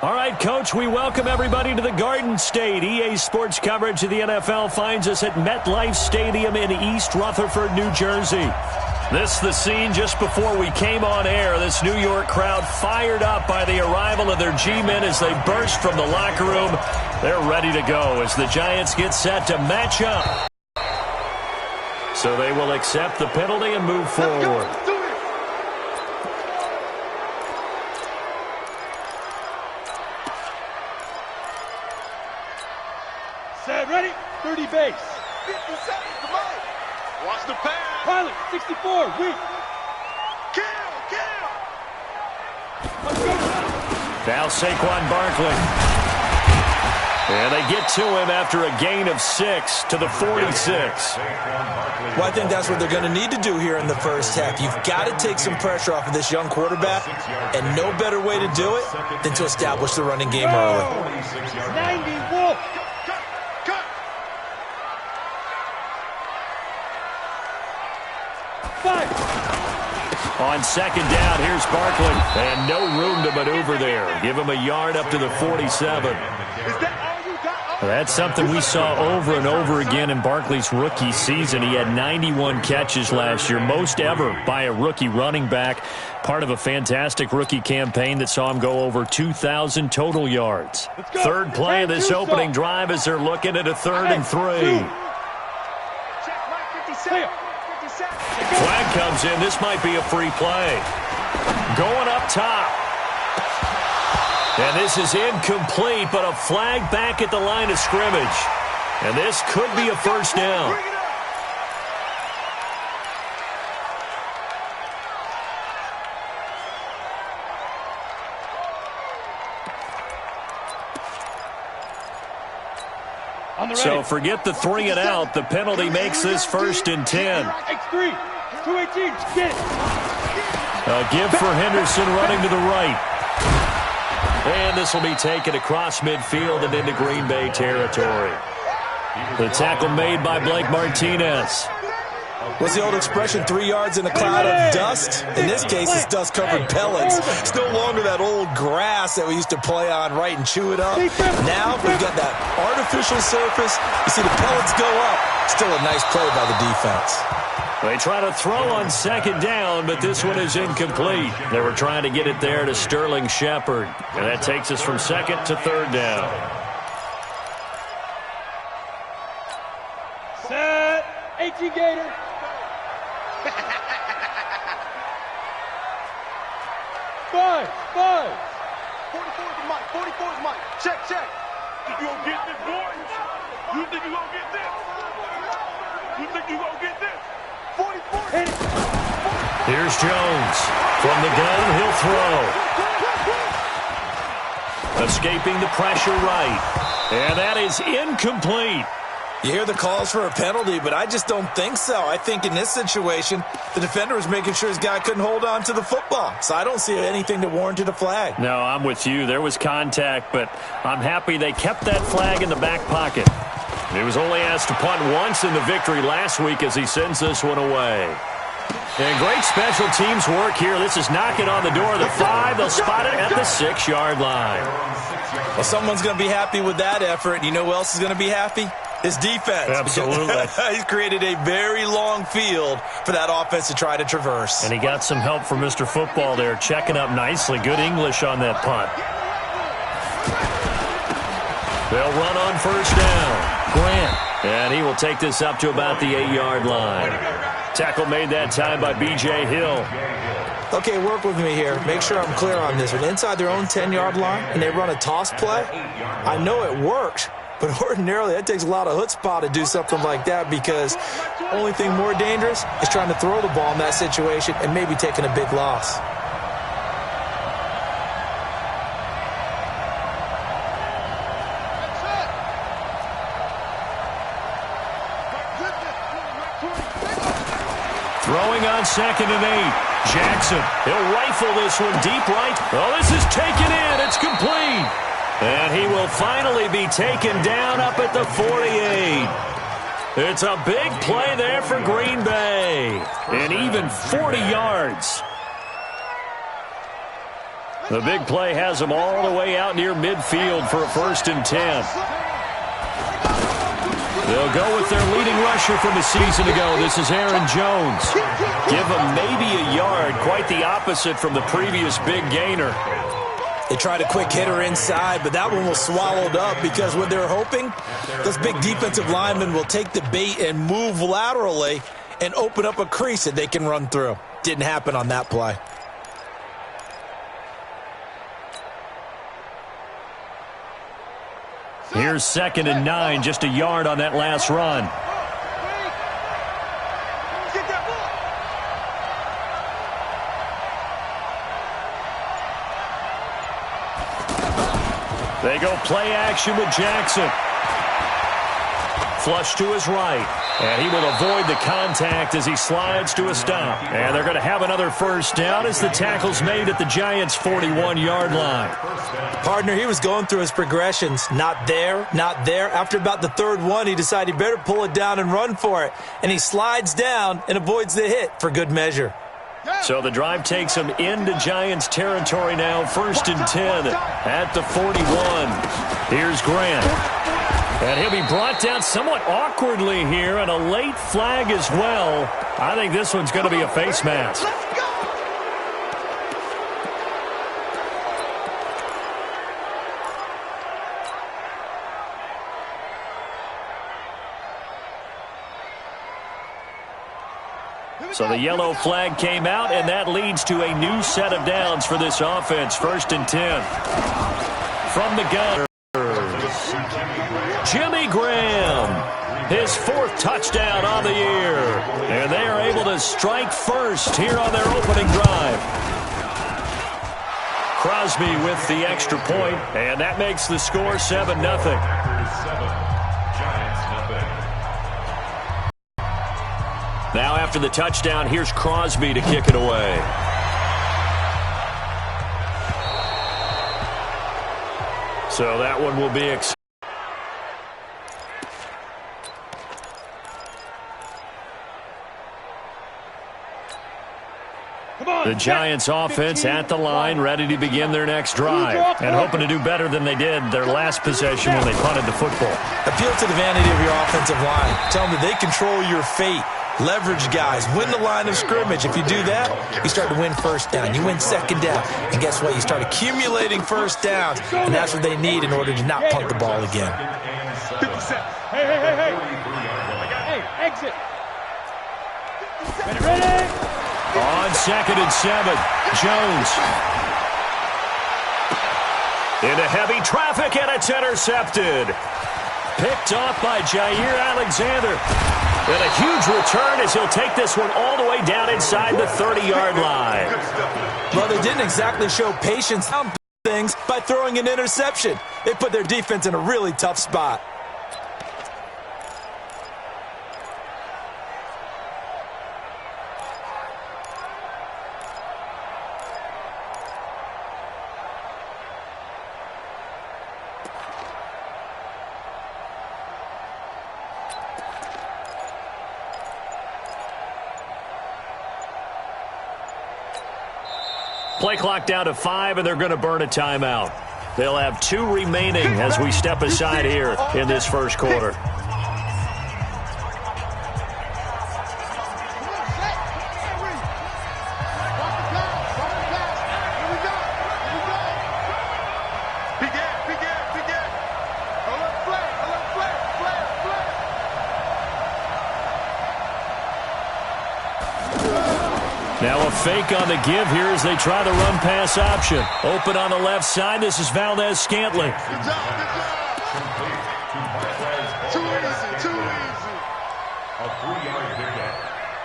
All right, Coach, we welcome everybody to the Garden State. EA Sports coverage of the NFL finds us at MetLife Stadium in East Rutherford, New Jersey. This is the scene just before we came on air. This New York crowd fired up by the arrival of their G-men as they burst from the locker room. They're ready to go as the Giants get set to match up. So they will accept the penalty and move forward. Set, ready? 30 base. 50 seconds, come on. Watch the pass. Pilot, 64, weak. Kill. Let's go. Now Saquon Barkley. And they get to him after a gain of 6 to the 46. Well, I think that's what they're going to need to do here in the first half. You've got to take some pressure off of this young quarterback, and no better way to do it than to establish the running game early. 90, Wolf. Cut. 5. On second down, here's Barkley. And no room to maneuver there. Give him a yard up to the 47. Is that all you got? That's something we saw over and over again in Barkley's rookie season. He had 91 catches last year, most ever by a rookie running back. Part of a fantastic rookie campaign that saw him go over 2,000 total yards. Third play of this opening drive as they're looking at a 3rd and 3. Check my 57. 57. Flag comes in. This might be a free play. Going up top. And this is incomplete, but a flag back at the line of scrimmage. And this could be a first down. Bring it up. On the ready. So forget the 3 and out. The penalty makes this 1st and 10. X3, 218, get it. A give for Henderson running to the right. And this will be taken across midfield and into Green Bay territory. The tackle made by Blake Martinez. What's the old expression, 3 yards in a cloud of dust? In this case, it's dust-covered pellets. It's no longer that old grass that we used to play on, right, and chew it up. Now we've got that artificial surface. You see the pellets go up. Still a nice play by the defense. They try to throw on second down, but this one is incomplete. They were trying to get it there to Sterling Shepard. And that takes us from 2nd to 3rd down. Set, 18 Gator. 5. 44 is Mike. 44 is Mike. Check. Think you gonna get this, boy? You think you gonna get this? You think you gonna get this? 44. Hit it. Here's Jones. From the gun, he'll throw. Escaping the pressure right. And that is incomplete. You hear the calls for a penalty, but I just don't think so. I think in this situation, the defender was making sure his guy couldn't hold on to the football. So I don't see anything that warranted a flag. No, I'm with you. There was contact, but I'm happy they kept that flag in the back pocket. He was only asked to punt once in the victory last week as he sends this one away. And great special teams work here. This is knocking on the door of the 5. They'll spot it at the 6-yard line. Well, someone's going to be happy with that effort. And you know who else is going to be happy? His defense. Absolutely. He's created a very long field for that offense to try to traverse. And he got some help from Mr. Football there, checking up nicely. Good English on that punt. They'll run on first down. Grant. And he will take this up to about the 8-yard line. Tackle made that time by B.J. Hill. Okay, work with me here. Make sure I'm clear on this one. Inside their own 10-yard line, and they run a toss play, I know it works. But ordinarily, that takes a lot of chutzpah to do something like that because the only thing more dangerous is trying to throw the ball in that situation and maybe taking a big loss. Throwing on 2nd and 8. Jackson, he'll rifle this one deep right. Oh, this is taken in. It's complete. And he will finally be taken down up at the 48. It's a big play there for Green Bay. And even 40 yards. The big play has them all the way out near midfield for a 1st and 10. They'll go with their leading rusher from a season ago. This is Aaron Jones. Give him maybe a yard, quite the opposite from the previous big gainer. They tried a quick hitter inside, but that one was swallowed up because what they're hoping, those big defensive linemen will take the bait and move laterally and open up a crease that they can run through. Didn't happen on that play. Here's 2nd and 9, just a yard on that last run. They go play action with Jackson. Flush to his right. And he will avoid the contact as he slides to a stop. And they're going to have another 1st down as the tackle's made at the Giants' 41-yard line. Partner, he was going through his progressions. Not there, not there. After about the 3rd one, he decided he better pull it down and run for it. And he slides down and avoids the hit for good measure. So the drive takes him into Giants territory now. 1st and 10 at the 41. Here's Grant. And he'll be brought down somewhat awkwardly here, and a late flag as well. I think this one's going to be a face mask. So the yellow flag came out, and that leads to a new set of downs for this offense. 1st and 10. From the gun. Jimmy Graham, his 4th touchdown on the year. And they are able to strike first here on their opening drive. Crosby with the extra point, and that makes the score 7-0. Now after the touchdown, here's Crosby to kick it away. So that one will be the Giants offense at the line, ready to begin their next drive, and hoping to do better than they did their last possession when they punted the football. Appeal to the vanity of your offensive line. Tell them that they control your fate. Leverage guys. Win the line of scrimmage. If you do that, you start to win 1st down. You win 2nd down. And guess what? You start accumulating 1st downs. And that's what they need in order to not punt the ball again. 50 cents. Hey. Hey, exit. Ready? On 2nd and 7, Jones. Into heavy traffic, and it's intercepted. Picked off by Jair Alexander. And a huge return as he'll take this one all the way down inside the 30-yard line. Well, they didn't exactly show patience on things by throwing an interception. They put their defense in a really tough spot. Play clock down to 5, and they're going to burn a timeout. They'll have 2 remaining as we step aside here in this 1st quarter. Now a fake on the give here as they try the run-pass option. Open on the left side. This is Valdez-Scantling. Good job. Too easy. A 3-yard pickup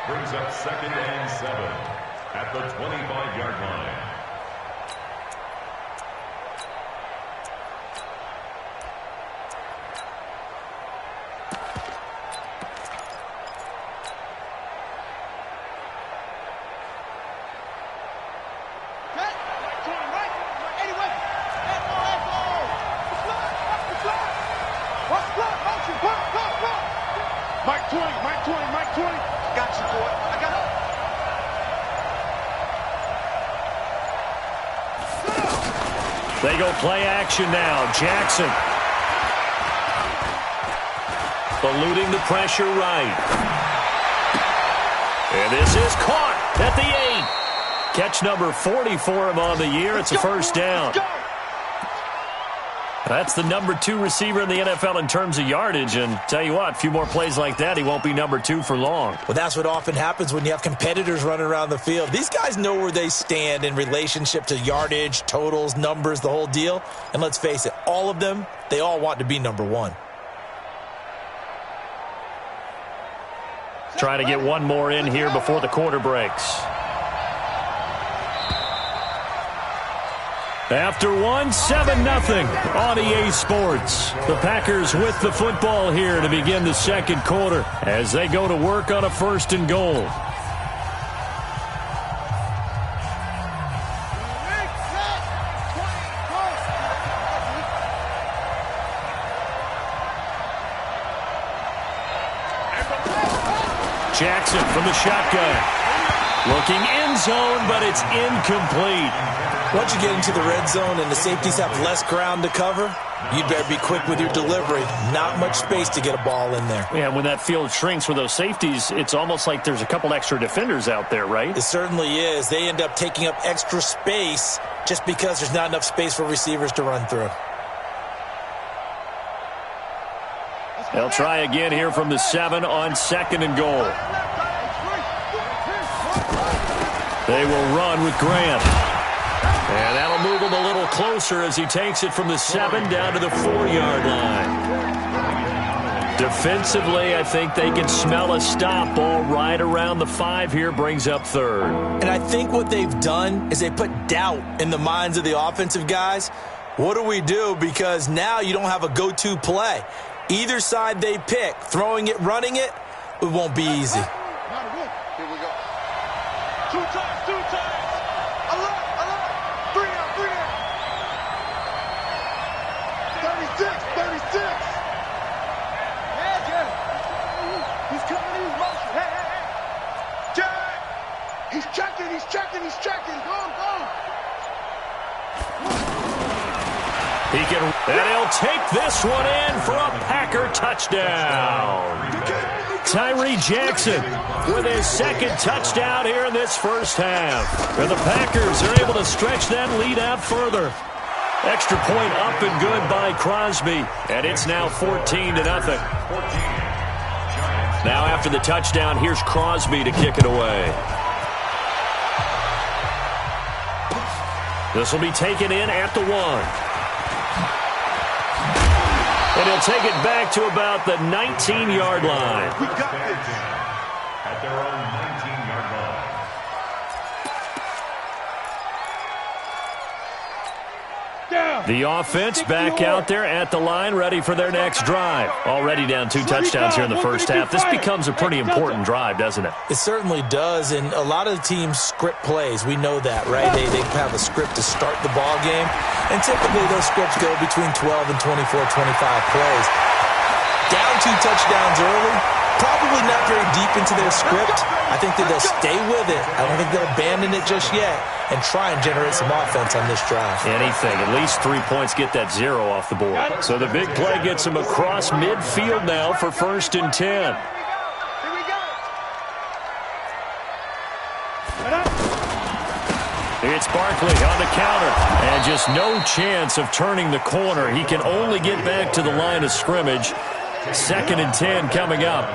brings up 2nd and 7 at the 25-yard line. Mike 20. Got you, boy. I got it. They go play action now. Jackson. Eluding the pressure right. And this is caught at the 8. Catch number 40 for him on the year. It's a first down. That's the number 2 receiver in the NFL in terms of yardage. And tell you what, a few more plays like that, he won't be number 2 for long. Well, that's what often happens when you have competitors running around the field. These guys know where they stand in relationship to yardage, totals, numbers, the whole deal. And let's face it, all of them, they all want to be number 1. Trying to get one more in here before the quarter breaks. After one, 7-0 on EA Sports. The Packers with the football here to begin the second quarter as they go to work on a 1st and goal. Jackson from the shotgun. Looking end zone, but it's incomplete. Once you get into the red zone and the safeties have less ground to cover, you'd better be quick with your delivery. Not much space to get a ball in there. Yeah, when that field shrinks with those safeties, it's almost like there's a couple extra defenders out there, right? It certainly is. They end up taking up extra space just because there's not enough space for receivers to run through. They'll try again here from the 7 on 2nd and goal. They will run with Grant. And that'll move him a little closer as he takes it from the 7 down to the 4-yard line. Defensively, I think they can smell a stop. Ball right around the 5 here brings up 3rd. And I think what they've done is they put doubt in the minds of the offensive guys. What do we do? Because now you don't have a go-to play. Either side they pick, throwing it, running it, it won't be easy. Here we go. 2 times, 2 times. Alert, alert. 3 out, 3 out. 36, 36. He's coming in motion. Hey, hey, hey. Jack. He's checking, he's checking, he's checking. Go, go. He can, and he'll take this one in for a Packer touchdown. Tyree Jackson with his 2nd touchdown here in this first half. And the Packers are able to stretch that lead out further. Extra point up and good by Crosby. And it's now 14-0. Now after the touchdown, here's Crosby to kick it away. This will be taken in at the 1. And he'll take it back to about the 19-yard line. We got this. At their own 19-yard line. The offense back out there at the line, ready for their next drive. Already down 2 touchdowns here in the first half. This becomes a pretty important drive, doesn't it? It certainly does, and a lot of the teams script plays. We know that, right? They have a script to start the ball game, and typically those scripts go between 12 and 24, 25 plays. Down 2 touchdowns early, probably not very deep into their script. I think that they'll stay with it. I don't think they'll abandon it just yet and try and generate some offense on this drive. Anything. At least 3 points, get that 0 off the board. So the big play gets them across midfield now for 1st and 10. Here we go. It's Barkley on the counter. And just no chance of turning the corner. He can only get back to the line of scrimmage. 2nd and 10 coming up.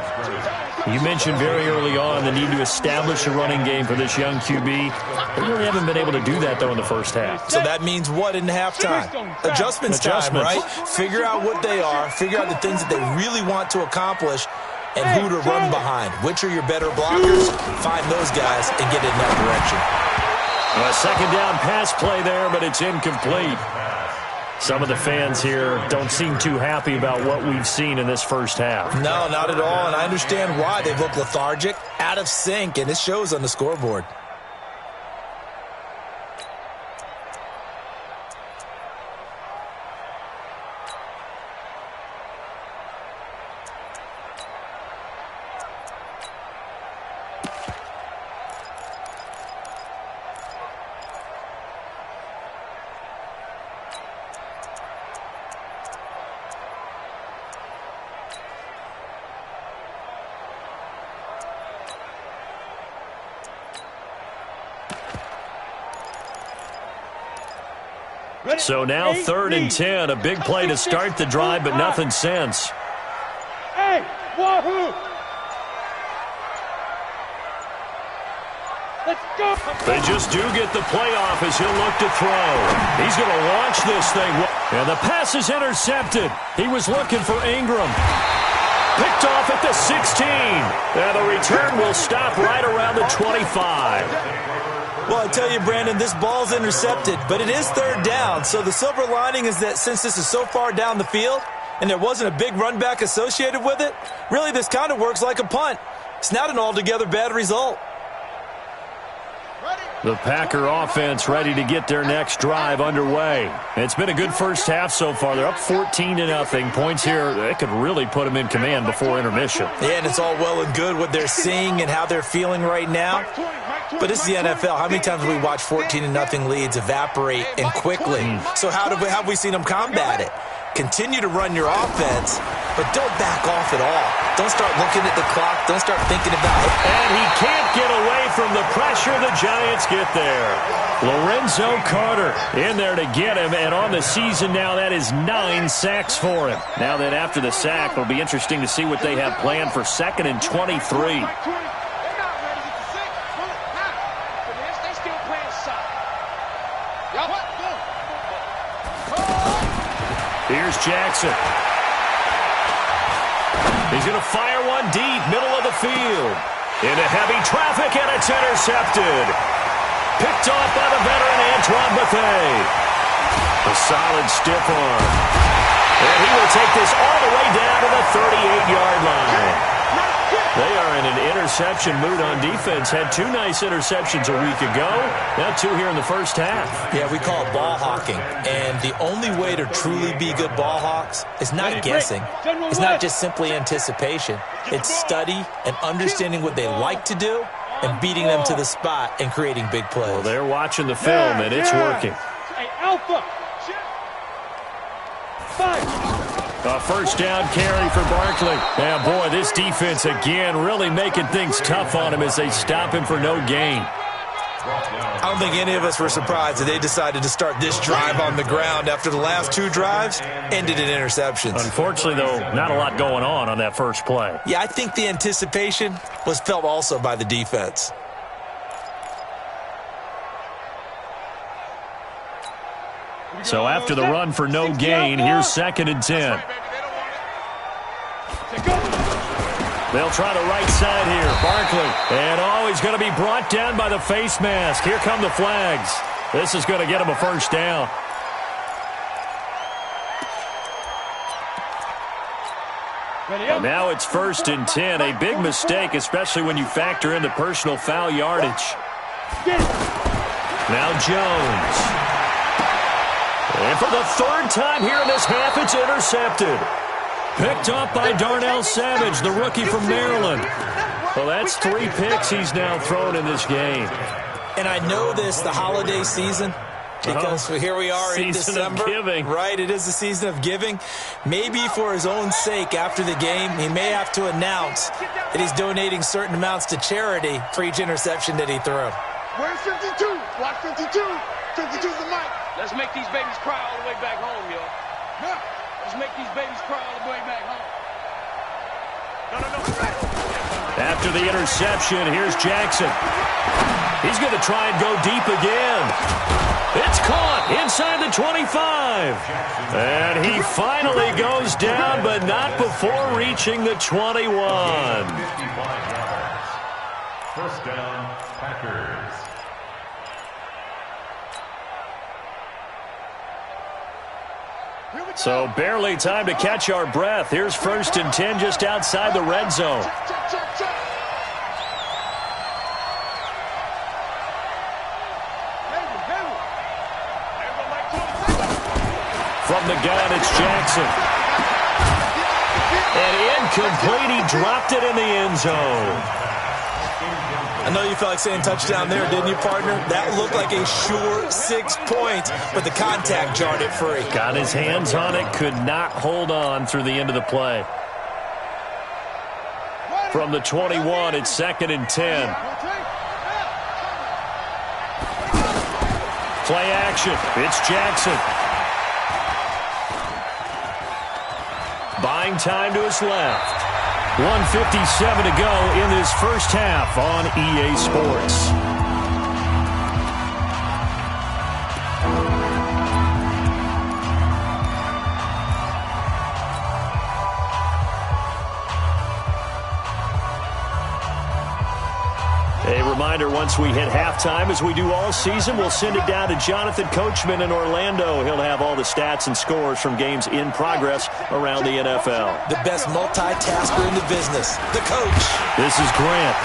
You mentioned very early on the need to establish a running game for this young QB. They really haven't been able to do that, though, in the first half. So that means what in halftime? Adjustments time, right? Figure out what they are, figure out the things that they really want to accomplish, and who to run behind. Which are your better blockers? Find those guys and get in that direction. A 2nd down pass play there, but it's incomplete. Some of the fans here don't seem too happy about what we've seen in this first half. No, not at all, and I understand why. They've looked lethargic, out of sync, and it shows on the scoreboard. So now 3rd and 10. A big play to start the drive, but nothing since. Hey, wahoo! Let's go! They just do get the playoff as he'll look to throw. He's going to launch this thing. And the pass is intercepted. He was looking for Ingram. Picked off at the 16. And the return will stop right around the 25. Well, I tell you, Brandon, this ball's intercepted, but it is 3rd down. So the silver lining is that since this is so far down the field and there wasn't a big run back associated with it, really this kind of works like a punt. It's not an altogether bad result. The Packer offense ready to get their next drive underway. It's been a good first half so far. They're up 14-0. Points here, they could really put them in command before intermission. Yeah, and it's all well and good what they're seeing and how they're feeling right now. But this is the NFL. How many times have we watched 14-0 leads evaporate and quickly? So how have we seen them combat it? Continue to run your offense, but don't back off at all. Don't start looking at the clock. Don't start thinking about it. And he can't get away from the pressure. The Giants get there. Lorenzo Carter in there to get him, and on the season now, that is 9 sacks for him. Now that after the sack, it'll be interesting to see what they have planned for 2nd and 23. Here's Jackson. He's going to fire one deep, middle of the field. Into heavy traffic, and it's intercepted. Picked off by the veteran Antoine Bethea. A solid stiff arm. And he will take this all the way down to the 38-yard line. They are in an interception mood on defense. Had 2 nice interceptions a week ago. Now 2 here in the first half. Yeah, we call it ball hawking. And the only way to truly be good ball hawks is not guessing. It's not just simply anticipation. It's study and understanding what they like to do and beating them to the spot and creating big plays. Well, they're watching the film, and it's working. Hey, Alpha! 5. A first down carry for Barkley. And boy, this defense again really making things tough on him as they stop him for no gain. I don't think any of us were surprised that they decided to start this drive on the ground after the last 2 drives ended in interceptions. Unfortunately, though, not a lot going on that first play. Yeah, I think the anticipation was felt also by the defense. So after the run for no gain, here's 2nd and 10. They'll try the right side here. Barkley. And he's going to be brought down by the face mask. Here come the flags. This is going to get him a first down. And now it's 1st and 10. A big mistake, especially when you factor in the personal foul yardage. Now Jones. And for the 3rd time here in this half, it's intercepted. Picked up by Darnell Savage, the rookie from Maryland. Well, that's 3 picks he's now thrown in this game. And I know this, the holiday season, because here we are in December. Season of giving. Right, it is the season of giving. Maybe for his own sake after the game, he may have to announce that he's donating certain amounts to charity for each interception that he threw. Where's 52? Block 52. 52's the mic. Let's make these babies cry all the way back home, yo. Yeah. Let's make these babies cry all the way back home. No. After the interception, here's Jackson. He's going to try and go deep again. It's caught inside the 25. And he finally goes down, but not before reaching the 21. 55 yards. First down, Packers. So barely time to catch our breath. Here's 1st and 10 just outside the red zone. Check. From the gun, it's Jackson. And incomplete. He dropped it in the end zone. I know you felt like saying touchdown there, didn't you, partner? That looked like a sure 6 points, but the contact jarred it free. Got his hands on it, could not hold on through the end of the play. From the 21, it's 2nd and 10. Play action. It's Jackson. Buying time to his left. 1:57 to go in this first half on EA Sports. A reminder, once we hit halftime, as we do all season, we'll send it down to Jonathan Coachman in Orlando. He'll have all the stats and scores from games in progress around the NFL. The best multitasker in the business, the coach. This is Grant.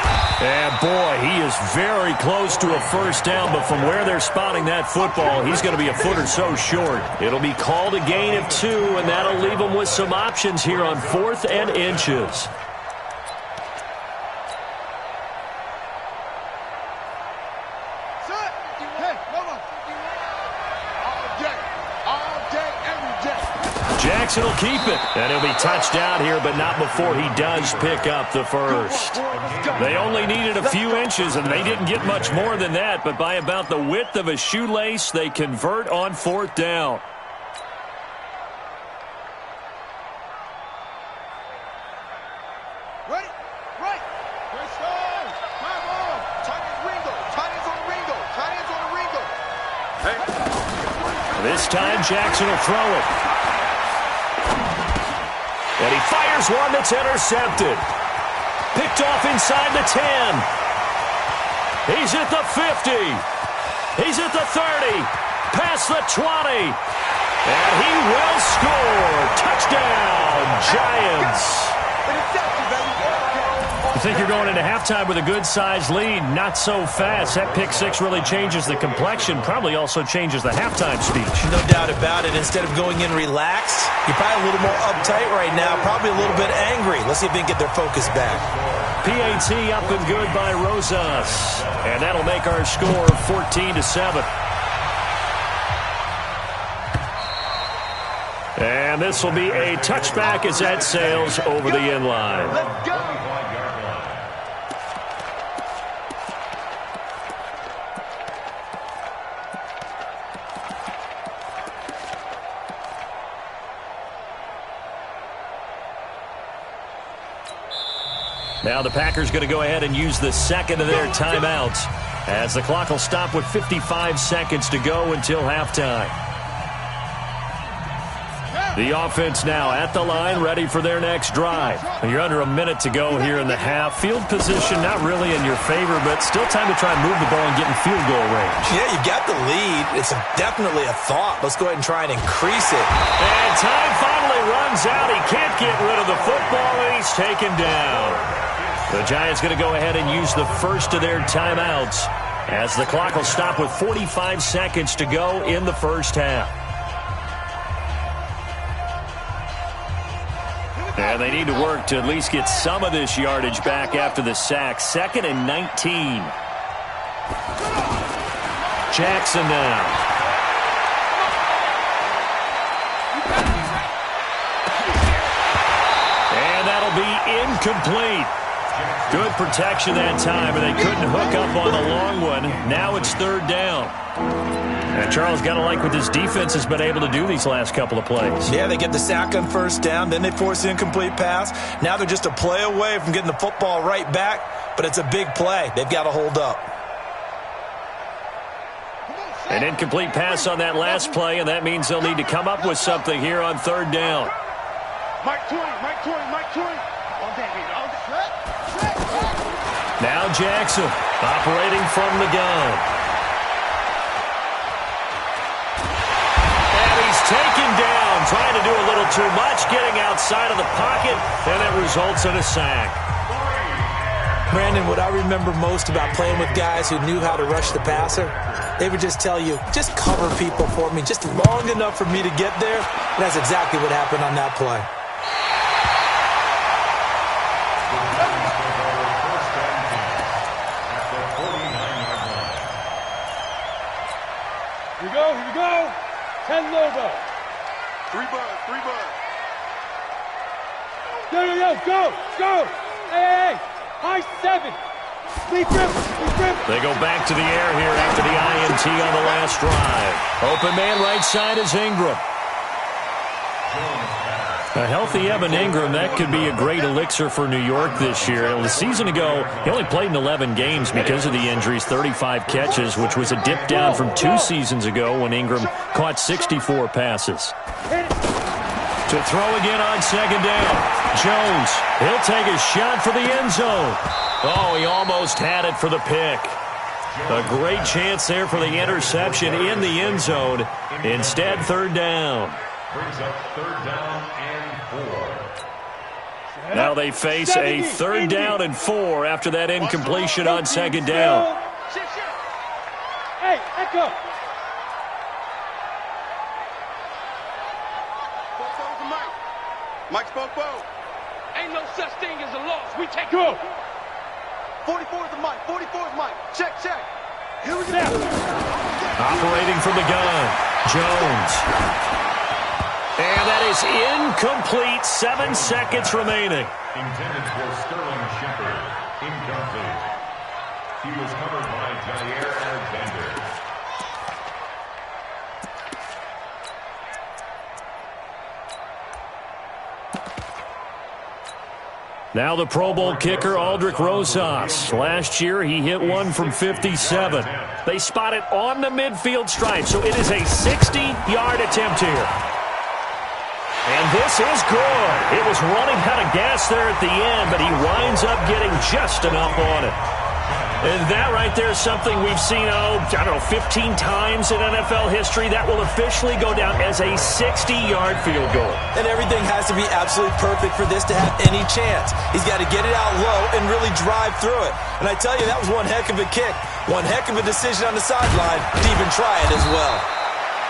And boy, he is very close to a first down, but from where they're spotting that football, he's going to be a foot or so short. It'll be called a gain of 2, and that'll leave him with some options here on 4th and inches. Jackson will keep it, and he'll be touched out here, but not before he does pick up the first. They only needed a few inches, and they didn't get much more than that, but by about the width of a shoelace, they convert on 4th down. This time, Jackson will throw it. And he fires one that's intercepted. Picked off inside the 10. He's at the 50. He's at the 30. Past the 20. And he will score. Touchdown, Giants. You think you're going into halftime with a good-sized lead. Not so fast. That pick six really changes the complexion. Probably also changes the halftime speech. No doubt about it. Instead of going in relaxed, you're probably a little more uptight right now. Probably a little bit angry. Let's see if they can get their focus back. PAT up and good by Rosas. And that'll make our score 14-7. And this will be a touchback as that sails over the end line. Let's go. Now the Packers going to go ahead and use the second of their timeouts as the clock will stop with 55 seconds to go until halftime. The offense now at the line, ready for their next drive. You're under a minute to go here in the half. Field position not really in your favor, but still time to try and move the ball and get in field goal range. Yeah, you got the lead. It's definitely a thought. Let's go ahead and try and increase it. And time finally runs out. He can't get rid of the football, and he's taken down. The Giants going to go ahead and use the first of their timeouts as the clock will stop with 45 seconds to go in the first half. And they need to work to at least get some of this yardage back after the sack. 2nd and 19. Jackson now. And that'll be incomplete. Good protection that time, and they couldn't hook up on the long one. Now it's 3rd down. And Charles, got to like what this defense has been able to do these last couple of plays. Yeah, they get the sack on 1st down, then they force the incomplete pass. Now they're just a play away from getting the football right back, but it's a big play. They've got to hold up. An incomplete pass on that last play, and that means they'll need to come up with something here on 3rd down. Mike 20, Mike 20, Mike 20. All day, all day. Now Jackson operating from the gun. And he's taken down, trying to do a little too much, getting outside of the pocket, and it results in a sack. Brandon, what I remember most about playing with guys who knew how to rush the passer, they would just tell you, just cover people for me, just long enough for me to get there. And that's exactly what happened on that play. Here we go. 10 Lobo. 3 buds, 3 buds. Yo, go. Hey. High 7. They go back to the air here after the INT on the last drive. Open man right side is Ingram. A healthy Evan Ingram, that could be a great elixir for New York this year. A season ago, he only played in 11 games because of the injuries, 35 catches, which was a dip down from 2 seasons ago when Ingram caught 64 passes. To throw again on second down. Jones, he'll take a shot for the end zone. Oh, he almost had it for the pick. A great chance there for the interception in the end zone. Instead, third down. Brings up third down and 4. Now they face a third down and 4 after that incompletion on second down. Hey, echo. Mike's Popo. Ain't no such thing as a loss. We take Go. it. 44 is the Mike. 44 is Mike. Check, check. Here we go. Operating from the gun, Jones. And that is incomplete. 7 seconds remaining. Intended for Sterling Shepard. Incomplete. He was covered by Jair Alexander. Now the Pro Bowl kicker, Aldrick Rosas. Last year, he hit one from 57. They spot it on the midfield stripe, so it is a 60-yard attempt here. And this is good. It was running out of gas there at the end, but he winds up getting just enough on it. And that right there is something we've seen, 15 times in NFL history. That will officially go down as a 60-yard field goal. And everything has to be absolutely perfect for this to have any chance. He's got to get it out low and really drive through it. And I tell you, that was one heck of a kick. One heck of a decision on the sideline to even try it as well.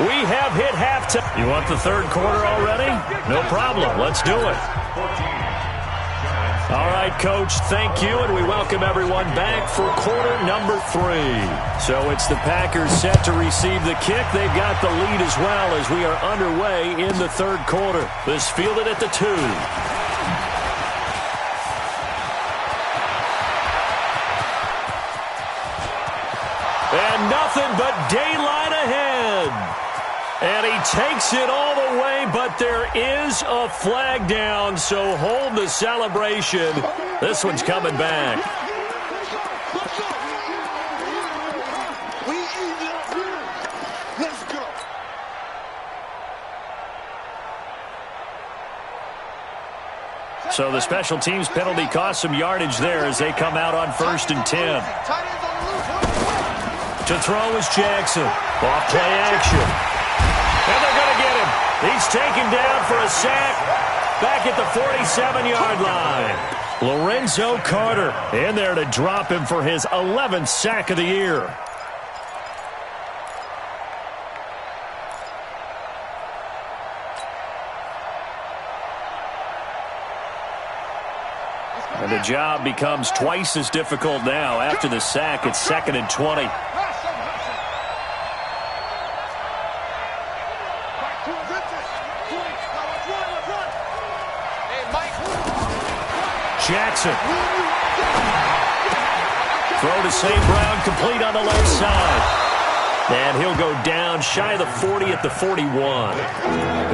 We have hit halftime. You want the third quarter already? No problem. Let's do it. All right, Coach, thank you, and we welcome everyone back for quarter number 3. So it's the Packers set to receive the kick. They've got the lead as well as we are underway in the third quarter. This fielded at the 2. And nothing but daylight ahead. And he takes it all the way, but there is a flag down, so hold the celebration. This one's coming back. Let's go. So the special teams penalty cost some yardage there as they come out on 1st and 10. To throw is Jackson. Off play action. And they're going to get him. He's taken down for a sack back at the 47-yard line. Lorenzo Carter in there to drop him for his 11th sack of the year. And the job becomes twice as difficult now. After the sack, it's 2nd and 20. Jackson. Throw to St. Brown, complete on the left side. And he'll go down shy of the 40 at the 41.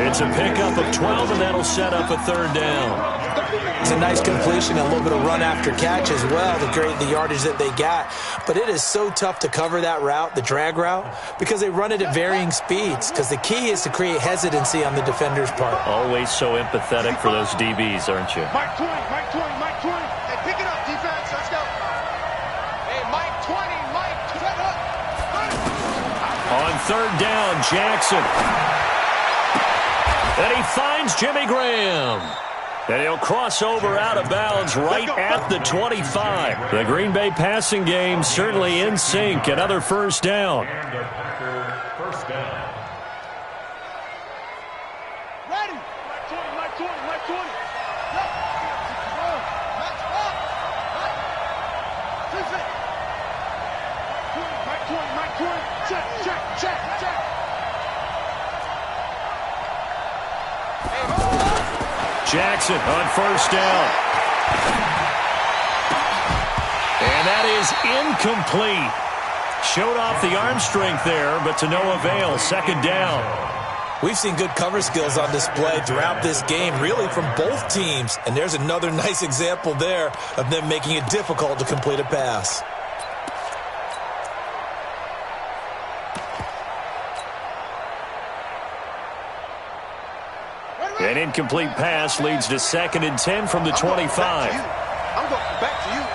It's a pickup of 12, and that'll set up a third down. It's a nice completion, a little bit of run after catch as well to create the yardage that they got. But it is so tough to cover that route, the drag route, because they run it at varying speeds. Because the key is to create hesitancy on the defender's part. Always so empathetic for those DBs, aren't you? Mike 20, Mike 20, Mike 20. Hey, pick it up, defense. Let's go. Hey, Mike 20, Mike, set up. On third down, Jackson. And he finds Jimmy Graham. And he'll cross over out of bounds right at the 25. The Green Bay passing game certainly in sync. Another first down. And a Packer first down. Ready. Mike 20, Mike 20, Mike 20. Mike 20, Mike 20. Check, check, check, check. Jackson on first down. And And that is incomplete. Showed off the arm strength there, but to no avail. Second down. We've seen good cover skills on display throughout this game, really from both teams. And there's another nice example there of them making it difficult to complete a pass. An incomplete pass leads to 2nd and 10 from the 25. I'm going back to you.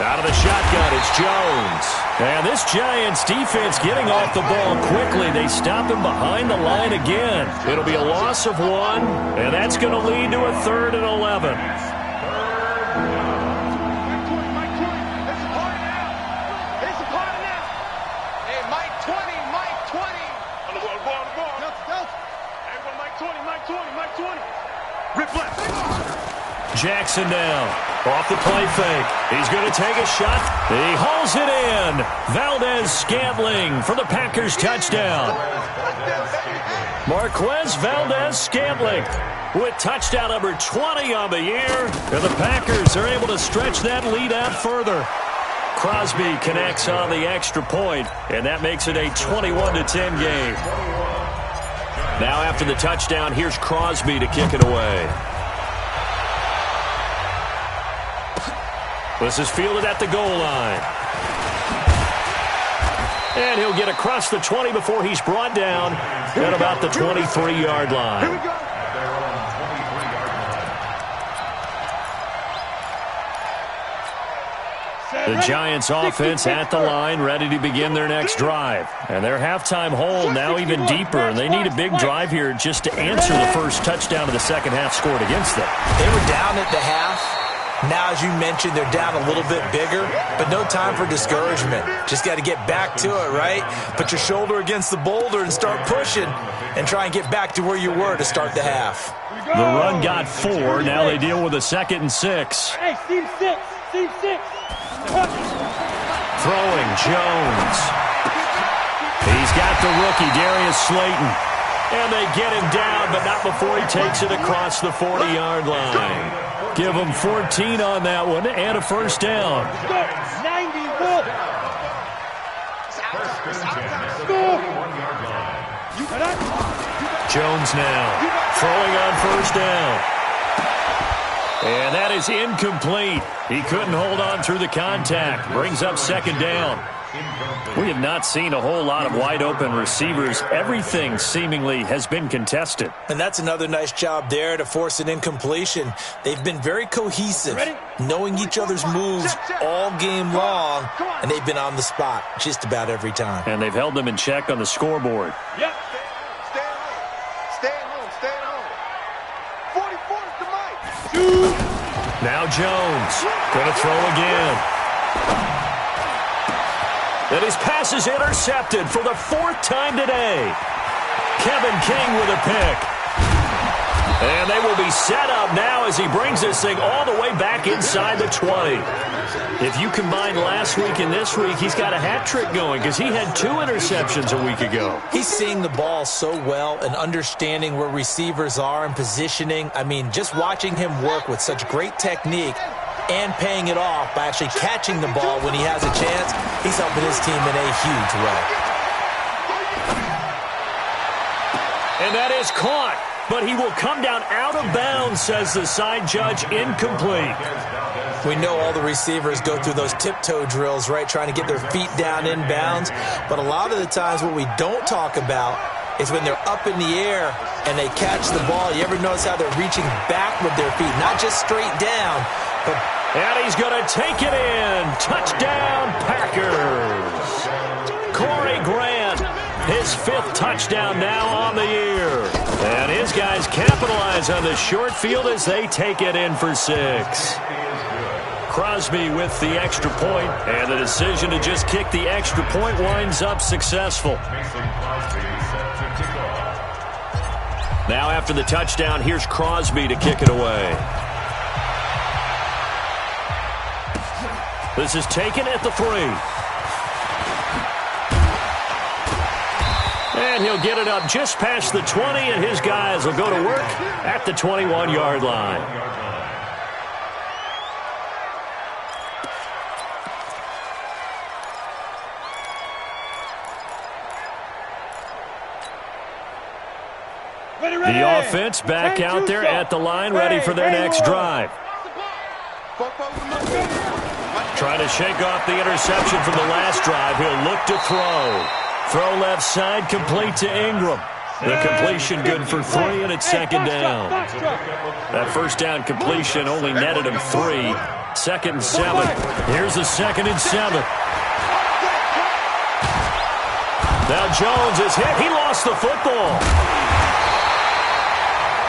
Out of the shotgun, it's Jones. And this Giants defense getting off the ball quickly. They stop him behind the line again. It'll be a loss of 1, and that's going to lead to a 3rd and 11. Hey, Mike 20, Mike 20. On the ball. Mike 20. Rip left. Jackson now. Off the play fake. He's going to take a shot. He hauls it in. Valdez-Scantling for the Packers touchdown. Marquez Valdez-Scantling with touchdown number 20 on the year. And the Packers are able to stretch that lead out further. Crosby connects on the extra point, and that makes it a 21-10 game. Now after the touchdown, here's Crosby to kick it away. This is fielded at the goal line. And he'll get across the 20 before he's brought down at about the 23-yard line. Here we go. The Giants offense at the line, ready to begin their next drive. And their halftime hole now even deeper, and they need a big drive here just to answer the first touchdown of the second half scored against them. They were down at the half. Now, as you mentioned, they're down a little bit bigger, but no time for discouragement. Just got to get back to it, right? Put your shoulder against the boulder and start pushing and try and get back to where you were to start the half. The run got 4. Now they deal with a 2nd and 6. Hey, Steve 6. Throwing, Jones. He's got the rookie, Darius Slayton. And they get him down, but not before he takes it across the 40-yard line. Give him 14 on that one and a first down. 91. Jones now throwing on first down. And that is incomplete. He couldn't hold on through the contact. Brings up 2nd down. We have not seen a whole lot of wide-open receivers. Everything seemingly has been contested. And that's another nice job there to force an incompletion. They've been very cohesive, knowing each other's moves all game long, and they've been on the spot just about every time. And they've held them in check on the scoreboard. Yep. Stay at home. 44 to Mike. Now Jones going to throw again. And his pass is intercepted for the 4th time today. Kevin King with a pick. And they will be set up now as he brings this thing all the way back inside the 20. If you combine last week and this week, he's got a hat trick going because he had 2 interceptions a week ago. He's seeing the ball so well and understanding where receivers are and positioning. I mean, just watching him work with such great technique and paying it off by actually catching the ball when he has a chance, he's helping his team in a huge way. And that is caught, but he will come down out of bounds, says the side judge, incomplete. We know all the receivers go through those tiptoe drills, right, trying to get their feet down inbounds. But a lot of the times what we don't talk about is when they're up in the air and they catch the ball. You ever notice how they're reaching back with their feet, not just straight down, but... And he's going to take it in. Touchdown, Packers. Corey Grant, his 5th touchdown now on the year. And his guys capitalize on the short field as they take it in for 6. Crosby with the extra point, and the decision to just kick the extra point winds up successful. Now after the touchdown, here's Crosby to kick it away. This is taken at the 3. And he'll get it up just past the 20, and his guys will go to work at the 21-yard line. The offense back out there at the line, ready for their next drive. Trying to shake off the interception from the last drive. He'll look to throw. Throw left side, complete to Ingram. The completion good for 3, and it's second down. That first down completion only netted him 3. 2nd and 7. Here's the 2nd and 7. Now Jones is hit. He lost the football.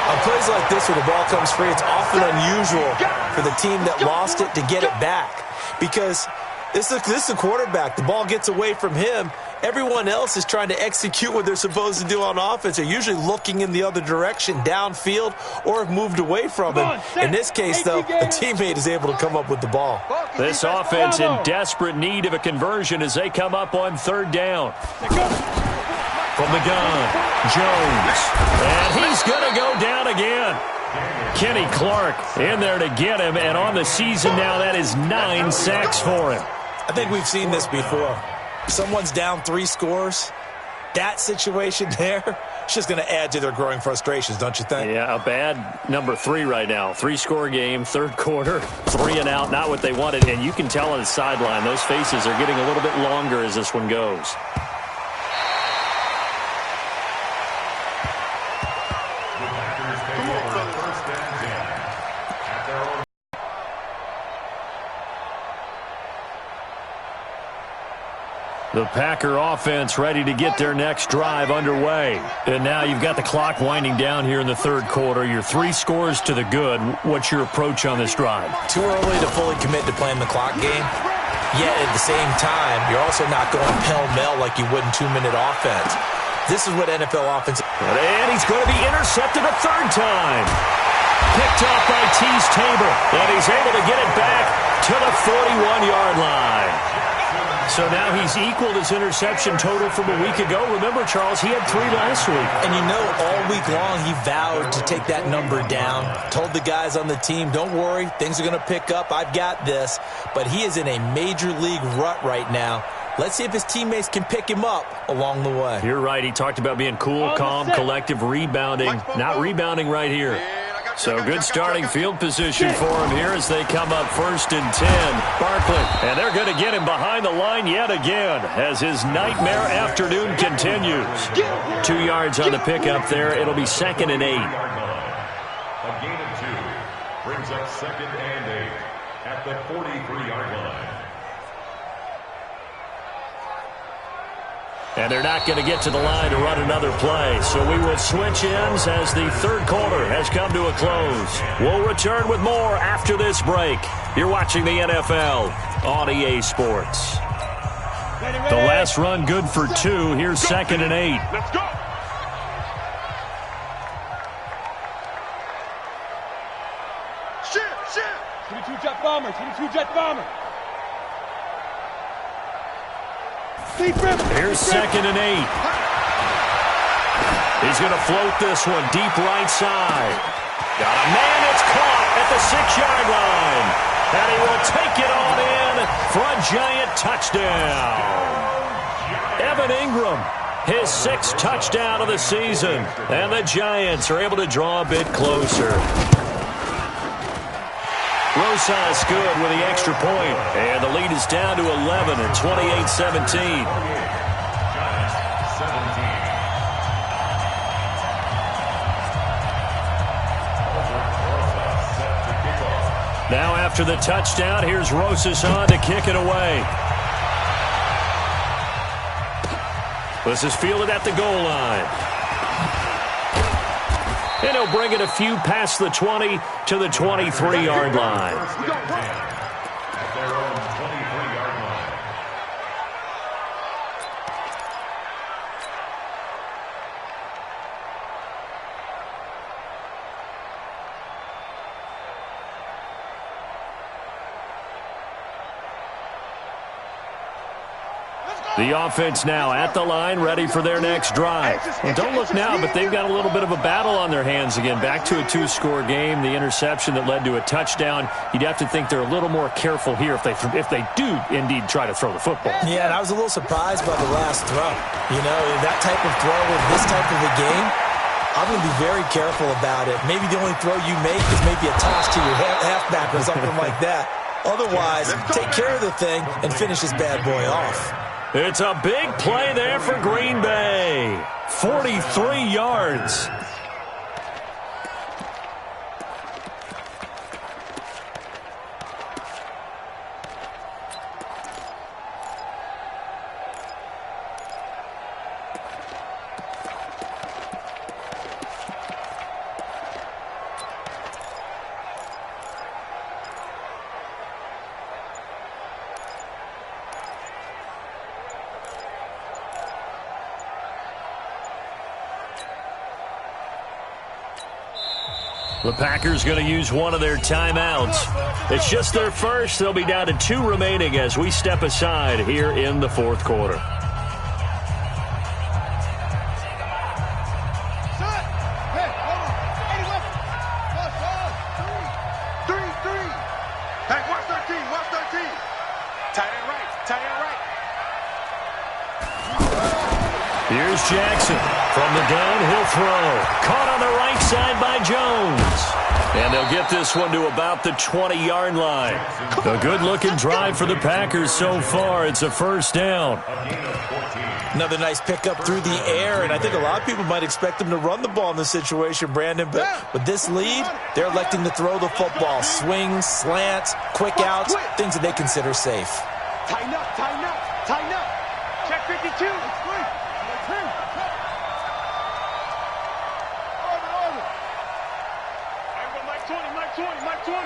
On plays like this where the ball comes free, it's often unusual for the team that lost it to get it back. Because this is the quarterback. The ball gets away from him. Everyone else is trying to execute what they're supposed to do on offense. They're usually looking in the other direction, downfield, or have moved away from him. In this case, though, a teammate is able to come up with the ball. This offense in desperate need of a conversion as they come up on 3rd down. From the gun, Jones. And he's going to go down again. Kenny Clark in there to get him, and on the season now, that is 9 sacks for him. I think we've seen this before. Someone's down 3 scores. That situation there, it's just going to add to their growing frustrations, don't you think? Yeah, a bad number 3 right now. 3-score game, 3rd quarter, 3 and out, not what they wanted. And you can tell on the sideline, those faces are getting a little bit longer as this one goes. The Packer offense ready to get their next drive underway. And now you've got the clock winding down here in the 3rd quarter. You're 3 scores to the good. What's your approach on this drive? Too early to fully commit to playing the clock game. Yet at the same time, you're also not going pell-mell like you would in 2-minute offense. This is what NFL offense... And he's going to be intercepted a 3rd time. Picked off by Tease Tabor. And he's able to get it back to the 41-yard line. So now he's equaled his interception total from a week ago. Remember, Charles, he had 3 last week. And you know, all week long he vowed to take that number down. Told the guys on the team, don't worry, things are going to pick up. I've got this. But he is in a major league rut right now. Let's see if his teammates can pick him up along the way. You're right. He talked about being cool, calm, collective, rebounding. Not rebounding right here. So good starting field position for him here as they come up 1st and 10. Barkley, and they're going to get him behind the line yet again as his nightmare afternoon continues. 2 yards on the pickup there. It'll be 2nd and 8. A gain of 2 brings up 2nd and 8 at the 43-yard line. And they're not going to get to the line to run another play. So we will switch ends as the 3rd quarter has come to a close. We'll return with more after this break. You're watching the NFL on EA Sports. The last run good for 2. Here's 2nd and 8. Let's go. Shit. 22 jet bomber. 22 jet bomber. Here's 2nd and 8. He's going to float this one deep right side. Got a man, it's caught at the 6-yard line. And he will take it on in for a giant touchdown. Evan Ingram, his 6th touchdown of the season. And the Giants are able to draw a bit closer. Rosas good with the extra point. And the lead is down to 11 at 28-17. Now after the touchdown, here's Rosas on to kick it away. This is fielded at the goal line. And he'll bring it a few past the 20 to the 23-yard line. At their own 23-yard line. The offense now at the line, ready for their next drive. And don't look now, but they've got a little bit of a battle on their hands again. Back to a 2-score game, the interception that led to a touchdown. You'd have to think they're a little more careful here if they do indeed try to throw the football. Yeah, and I was a little surprised by the last throw. You know, that type of throw in this type of a game, I'm going to be very careful about it. Maybe the only throw you make is maybe a toss to your halfback or something like that. Otherwise, take care of the thing and finish this bad boy off. It's a big play there for Green Bay. 43 yards. The Packers going to use one of their timeouts. It's just their first. They'll be down to 2 remaining as we step aside here in the fourth quarter. Hey, watch 13, watch 13. Tight end right. Here's Jackson. From the gun, he'll throw. Caught on the right side by Jones. And they'll get this one to about the 20-yard line. A good-looking drive for the Packers so far. It's a first down. Another nice pickup through the air, and I think a lot of people might expect them to run the ball in this situation, Brandon. But with this lead, they're electing to throw the football. Swings, slants, quick outs, things that they consider safe. Tighten up. Check 52. Mike 20.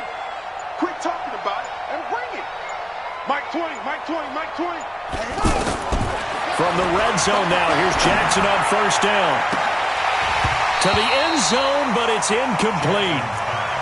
Quit talking about it and bring it. Mike 20. From the red zone now, here's Jackson on first down. To the end zone, but it's incomplete.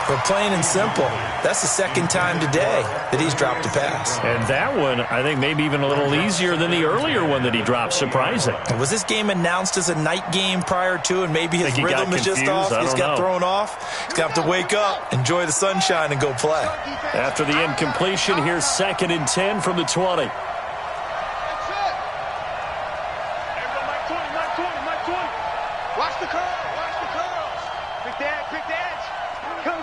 But plain and simple, that's the second time today that he's dropped a pass. And that one, I think, maybe even a little easier than the earlier one that he dropped. Surprising. Was this game announced as a night game prior to, and maybe his rhythm is just off? He's got thrown off. He's got to wake up, enjoy the sunshine, and go play. After the incompletion, here's 2nd and 10 from the 20. Watch the curls. Quick the edge. Come.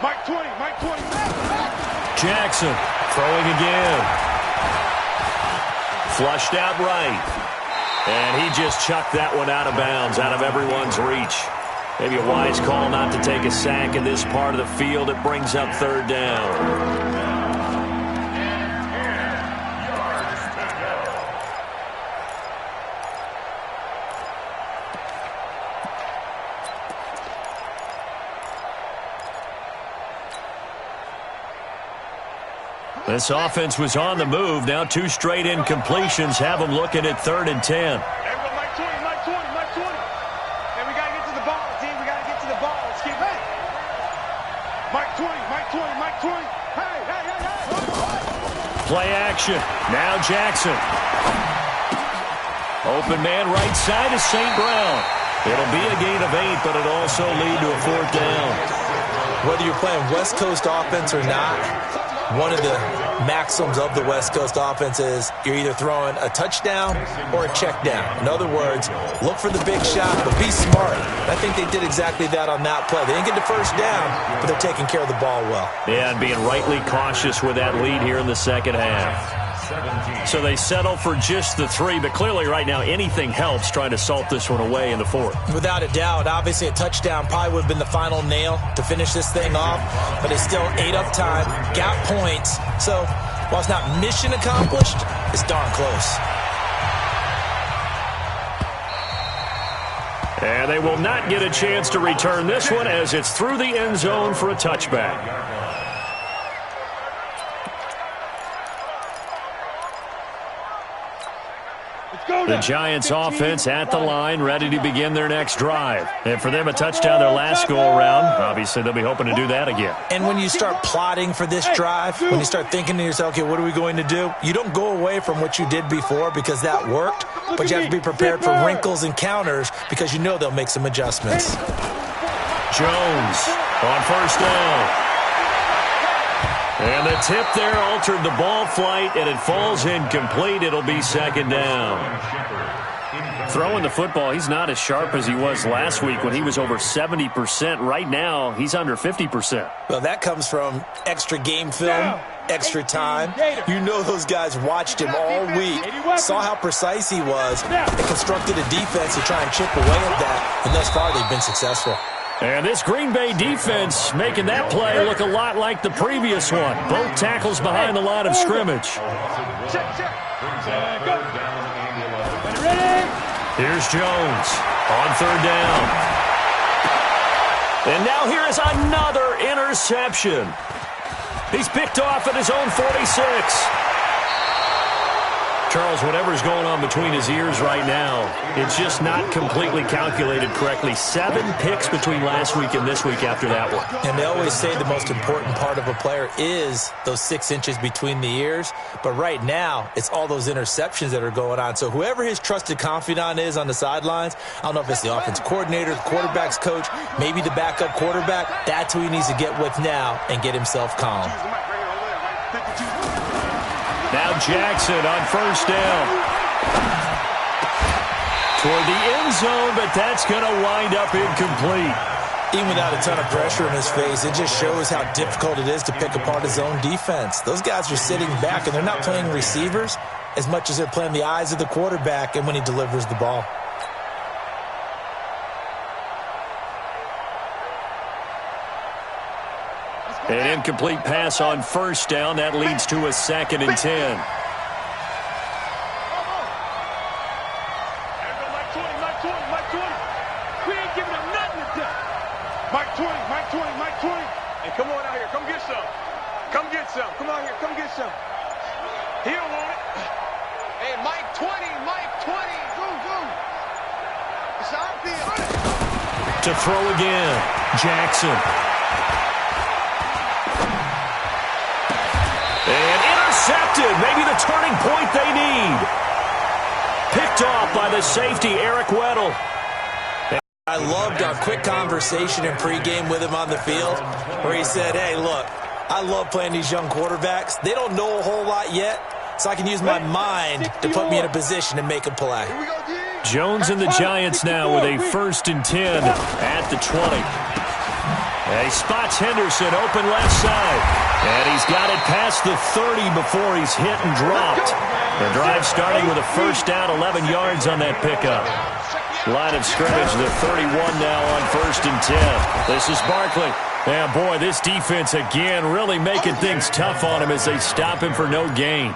Mike 20. Jackson throwing again. Flushed out right. And he just chucked that one out of bounds, out of everyone's reach. Maybe a wise call not to take a sack in this part of the field. It brings up third down. This offense was on the move. Now 2 straight incompletions have them looking at 3rd and 10. Everyone, Mike 20. And we got to get to the ball, team. We got to get to the ball. Let's keep it. Mike 20. Hey. Play action. Now Jackson. Open man right side is St. Brown. It'll be a gain of 8, but it'll also lead to a 4th down. Whether you're playing West Coast offense or not, one of the maxims of the West Coast offense is you're either throwing a touchdown or a check down. In other words, look for the big shot, but be smart. I think they did exactly that on that play. They didn't get the first down, but they're taking care of the ball well. Yeah, and being rightly cautious with that lead here in the second half. So they settle for just the 3, but clearly right now anything helps trying to salt this one away in the 4th. Without a doubt, obviously a touchdown probably would have been the final nail to finish this thing off, but they still ate up time, got points. So while it's not mission accomplished, it's darn close. And they will not get a chance to return this one as it's through the end zone for a touchback. The Giants offense at the line, ready to begin their next drive. And for them, a touchdown their last go-around. Obviously, they'll be hoping to do that again. And when you start plotting for this drive, when you start thinking to yourself, okay, what are we going to do? You don't go away from what you did before because that worked, but you have to be prepared for wrinkles and counters because you know they'll make some adjustments. Jones on first down. And the tip there altered the ball flight, and it falls incomplete. It'll be second down. Throwing the football, he's not as sharp as he was last week when he was over 70%. Right now, he's under 50%. Well, that comes from extra game film, extra time. You know those guys watched him all week, saw how precise he was, and constructed a defense to try and chip away at that. And thus far, they've been successful. And this Green Bay defense making that play look a lot like the previous one. Both tackles behind the line of scrimmage. Here's Jones on third down. And now here is another interception. He's picked off at his own 46. Charles, whatever's going on between his ears right now, it's just not completely calculated correctly. 7 picks between last week and this week after that one. And they always say the most important part of a player is those 6 inches between the ears. But right now, it's all those interceptions that are going on. So whoever his trusted confidant is on the sidelines, I don't know if it's the offensive coordinator, the quarterback's coach, maybe the backup quarterback, that's who he needs to get with now and get himself calm. Now Jackson on first down. Toward the end zone, but that's going to wind up incomplete. Even without a ton of pressure in his face, it just shows how difficult it is to pick apart his own defense. Those guys are sitting back, and they're not playing receivers as much as they're playing the eyes of the quarterback and when he delivers the ball. An incomplete pass on first down. That leads to a 2nd and 10. We ain't giving him nothing to do. Mike 20. Hey, come on out here. Come get some. Come out here. Come get some. He don't want it. Hey, Mike 20. Go. It's our field. To throw again, Jackson. And intercepted. Maybe the turning point they need. Picked off by the safety, Eric Weddle. I loved our quick conversation in pregame with him on the field where he said, hey, look, I love playing these young quarterbacks. They don't know a whole lot yet, so I can use my mind to put me in a position to make a play. Jones and the Giants now with a 1st and 10 at the 20. And he spots Henderson open left side. And he's got it past the 30 before he's hit and dropped. The drive starting with a first down, 11 yards on that pickup. Line of scrimmage, the 31 now on 1st and 10. This is Barkley. Yeah, boy, this defense again really making things tough on him as they stop him for no gain.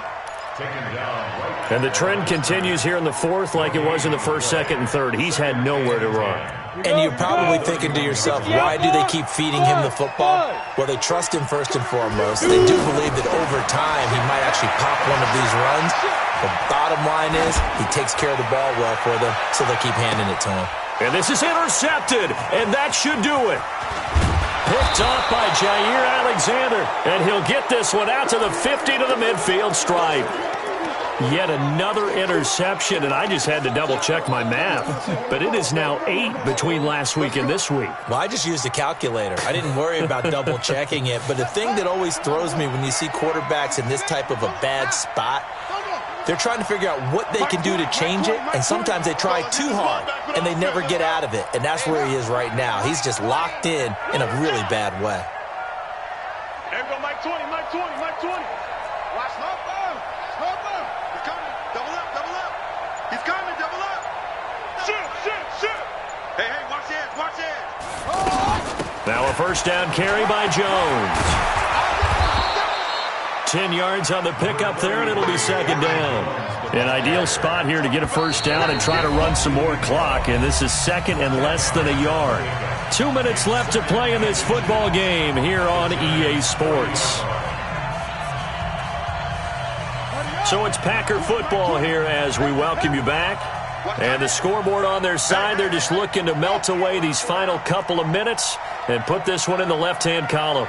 And the trend continues here in the 4th like it was in the 1st, 2nd, and 3rd. He's had nowhere to run. And you're probably thinking to yourself, why do they keep feeding him the football? Well, they trust him first and foremost. They do believe that over time he might actually pop one of these runs. The bottom line is he takes care of the ball well for them, so they'll keep handing it to him. And this is intercepted, and that should do it. Picked off by Jair Alexander, and he'll get this one out to the 50 to the midfield stripe. Yet another interception, and I just had to double-check my math. But it is now 8 between last week and this week. Well, I just used a calculator. I didn't worry about double-checking it. But the thing that always throws me when you see quarterbacks in this type of a bad spot, they're trying to figure out what they can do to change it, and sometimes they try too hard, and they never get out of it. And that's where he is right now. He's just locked in a really bad way. There we go, Mike 20. Watch smoke bomb. He's coming. Double up. He's coming, double up. Shoot. Hey, watch this. Now a first down carry by Jones. 10 yards on the pickup there, and it'll be 2nd down. An ideal spot here to get a first down and try to run some more clock, and this is 2nd and less than a yard. 2 minutes left to play in this football game here on EA Sports. So it's Packer football here as we welcome you back. And the scoreboard on their side, they're just looking to melt away these final couple of minutes and put this one in the left-hand column.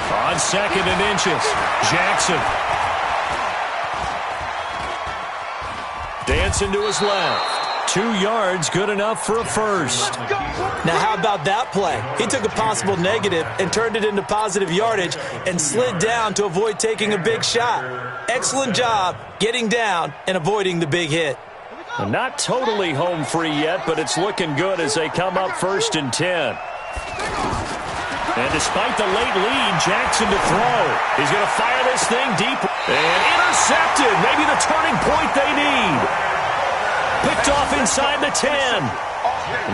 On 2nd and inches, Jackson. Dancing to his left. 2 yards, good enough for a first. Now, how about that play? He took a possible negative and turned it into positive yardage and slid down to avoid taking a big shot. Excellent job getting down and avoiding the big hit. Not totally home free yet, but it's looking good as they come up 1st and 10. And despite the late lead, Jackson to throw. He's going to fire this thing deep. And intercepted. Maybe the turning point they need. Picked off inside the 10.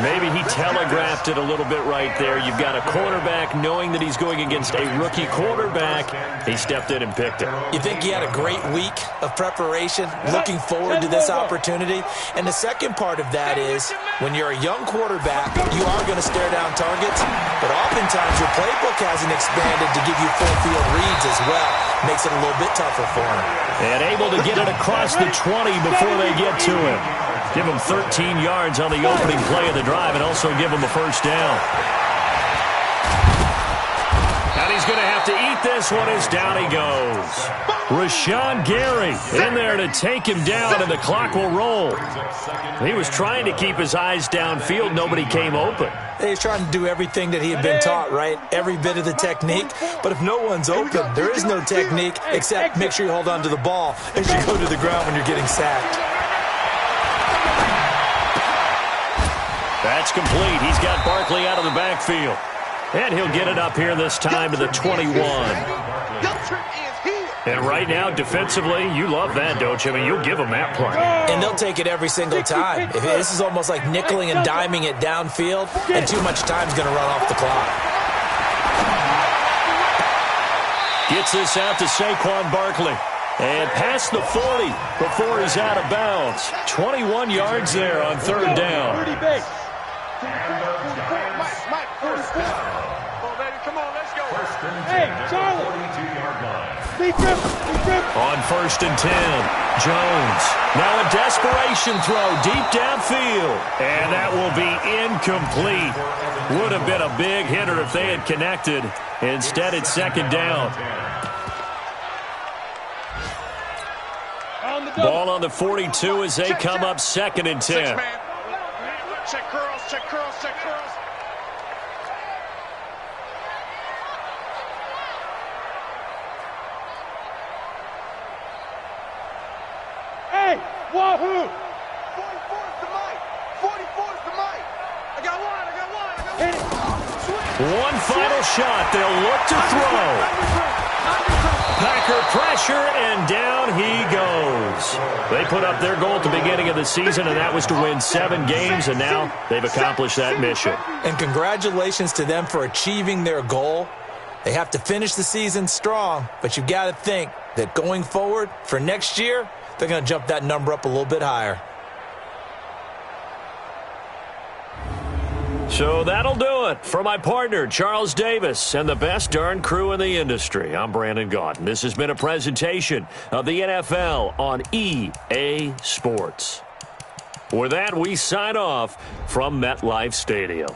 Maybe he telegraphed it a little bit right there. You've got a quarterback knowing that he's going against a rookie quarterback. He stepped in and picked it. You think he had a great week of preparation, looking forward to this opportunity? And the second part of that is, when you're a young quarterback, you are going to stare down targets, but oftentimes your playbook hasn't expanded to give you full field reads as well. Makes it a little bit tougher for him. And able to get it across the 20 before they get to him. Give him 13 yards on the opening play of the drive and also give him a first down. And he's going to have to eat this one as down he goes. Rashawn Gary in there to take him down, and the clock will roll. He was trying to keep his eyes downfield. Nobody came open. He's trying to do everything that he had been taught, right? Every bit of the technique. But if no one's open, there is no technique except make sure you hold on to the ball as you go to the ground when you're getting sacked. That's complete. He's got Barkley out of the backfield. And he'll get it up here this time to the 21. And right now, defensively, you love that, don't you? I mean, you'll give them that play. And they'll take it every single time. This is almost like nickeling and diming it downfield, and too much time's going to run off the clock. Gets this out to Saquon Barkley. And past the 40 before he's out of bounds. 21 yards there on 3rd down. Mike, 44. Come on, baby, come on, let's go. Hey, Charlie. On 1st and 10, Jones. Now a desperation throw deep downfield. And that will be incomplete. Would have been a big hitter if they had connected. Instead, it's 2nd down. Ball on the 42 as they come up 2nd and 10. Check curls, check curls, check curls. Hey, wahoo! 44's the mic. 44's the mic. I got one. Hit it. One final shot. They'll look to throw. Packer pressure, and down he goes. They put up their goal at the beginning of the season, and that was to win 7 games, and now they've accomplished that mission. And congratulations to them for achieving their goal. They have to finish the season strong, but you've got to think that going forward for next year, they're going to jump that number up a little bit higher. So that'll do it for my partner, Charles Davis, and the best darn crew in the industry. I'm Brandon Gaudin. This has been a presentation of the NFL on EA Sports. With that, we sign off from MetLife Stadium.